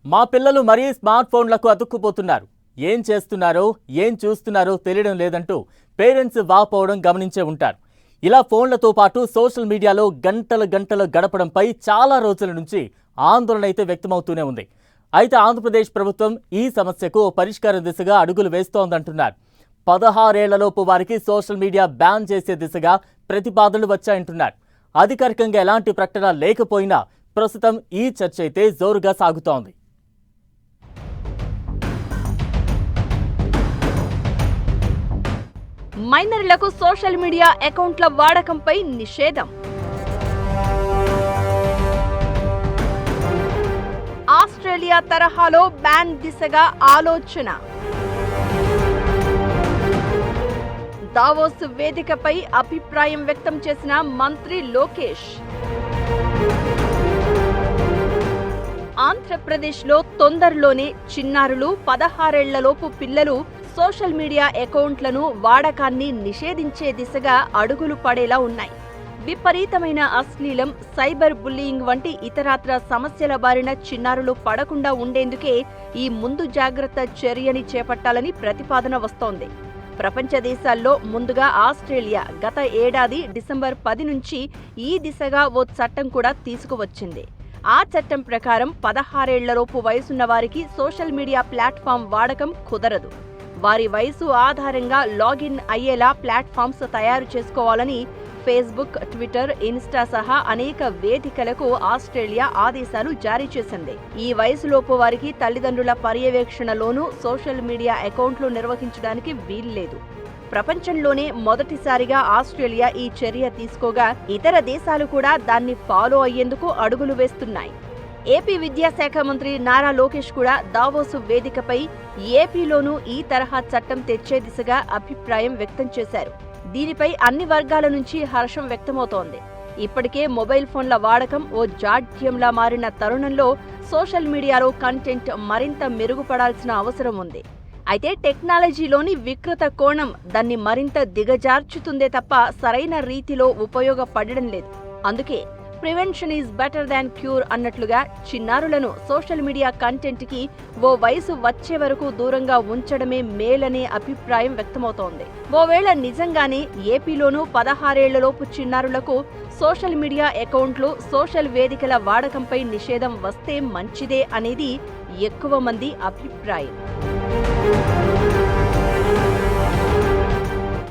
మా పిల్లలు మరీ స్మార్ట్ ఫోన్లకు అతుక్కుపోతున్నారు. ఏం చేస్తున్నారో ఏం చూస్తున్నారో తెలియడం లేదంటూ పేరెంట్స్ వాపోవడం గమనించే ఉంటారు. ఇలా ఫోన్లతో పాటు సోషల్ మీడియాలో గంటలు గడపడంపై చాలా రోజుల నుంచి ఆందోళన అయితే వ్యక్తమవుతూనే ఉంది. అయితే ఆంధ్రప్రదేశ్ ప్రభుత్వం ఈ సమస్యకు పరిష్కారం దిశగా అడుగులు వేస్తోందంటున్నారు. 16 ఏళ్లలోపు వారికి సోషల్ మీడియా బ్యాన్ చేసే దిశగా ప్రతిపాదనలు వచ్చాయంటున్నారు. అధికారికంగా ఎలాంటి ప్రకటన లేకపోయినా ప్రస్తుతం ఈ చర్చ అయితే జోరుగా సాగుతోంది. మైనర్లకు సోషల్ మీడియా అకౌంట్ల వాడకంపై నిషేధం. ఆస్ట్రేలియా తరహాలో బ్యాన్ దిశగా ఆలోచన. దావోస్ వేదికపై అభిప్రాయం వ్యక్తం చేసిన మంత్రి లోకేష్. ఆంధ్రప్రదేశ్లో తొందరలోనే చిన్నారులు 16 ఏళ్లలోపు పిల్లలు సోషల్ మీడియా అకౌంట్లను వాడకాన్ని నిషేధించే దిశగా అడుగులు పడేలా ఉన్నాయి. విపరీతమైన అశ్లీలం, సైబర్ బుల్లీయింగ్ వంటి ఇతరత్ర సమస్యల బారిన చిన్నారులు పడకుండా ఉండేందుకే ఈ ముందు జాగ్రత్త చర్యని చేపట్టాలని ప్రతిపాదన వస్తోంది. ప్రపంచ దేశాల్లో ముందుగా ఆస్ట్రేలియా గత ఏడాది డిసెంబర్ 10 నుంచి ఈ దిశగా ఓ చట్టం కూడా తీసుకువచ్చింది. ఆ చట్టం ప్రకారం 16 ఏళ్లలోపు వయసున్న వారికి సోషల్ మీడియా ప్లాట్ఫామ్ వాడకం కుదరదు. వారి వయసు ఆధారంగా లాగిన్ అయ్యేలా ప్లాట్ఫామ్స్ తయారు చేసుకోవాలని ఫేస్బుక్, ట్విట్టర్, ఇన్స్టా సహా అనేక వేదికలకు ఆస్ట్రేలియా ఆదేశాలు జారీ చేసింది. ఈ వయసులోపు వారికి తల్లిదండ్రుల పర్యవేక్షణలోనూ సోషల్ మీడియా అకౌంట్లు నిర్వహించడానికి వీల్లేదు. ప్రపంచంలోనే మొదటిసారిగా ఆస్ట్రేలియా ఈ చర్య తీసుకోగా ఇతర దేశాలు కూడా దాన్ని ఫాలో అయ్యేందుకు అడుగులు వేస్తున్నాయి. ఏపీ విద్యాశాఖ మంత్రి నారా లోకేష్ కూడా దావోసు వేదికపై ఏపీలోనూ ఈ తరహా చట్టం తెచ్చే దిశగా అభిప్రాయం వ్యక్తం చేశారు. దీనిపై అన్ని వర్గాల నుంచి హర్షం వ్యక్తమవుతోంది. ఇప్పటికే మొబైల్ ఫోన్ల వాడకం ఓ జాడ్యంలా మారిన తరుణంలో సోషల్ మీడియాలో కంటెంట్ మరింత మెరుగుపడాల్సిన అవసరం ఉంది. అయితే టెక్నాలజీలోని వికృత కోణం దాన్ని మరింత దిగజార్చుతుందే తప్ప సరైన రీతిలో ఉపయోగపడడం లేదు. అందుకే prevention is better than cure అన్నట్లుగా చిన్నారులను సోషల్ మీడియా కంటెంట్ కి ఓ వయసు వచ్చే వరకు దూరంగా ఉంచడమే మేలనే అభిప్రాయం వ్యక్తమవుతోంది. ఓవేళ నిజంగానే ఏపీలోనూ 16 ఏళ్లలోపు చిన్నారులకు సోషల్ మీడియా అకౌంట్లు, సోషల్ వేదికల వాడకంపై నిషేధం వస్తే మంచిదే అనేది ఎక్కువ మంది అభిప్రాయం.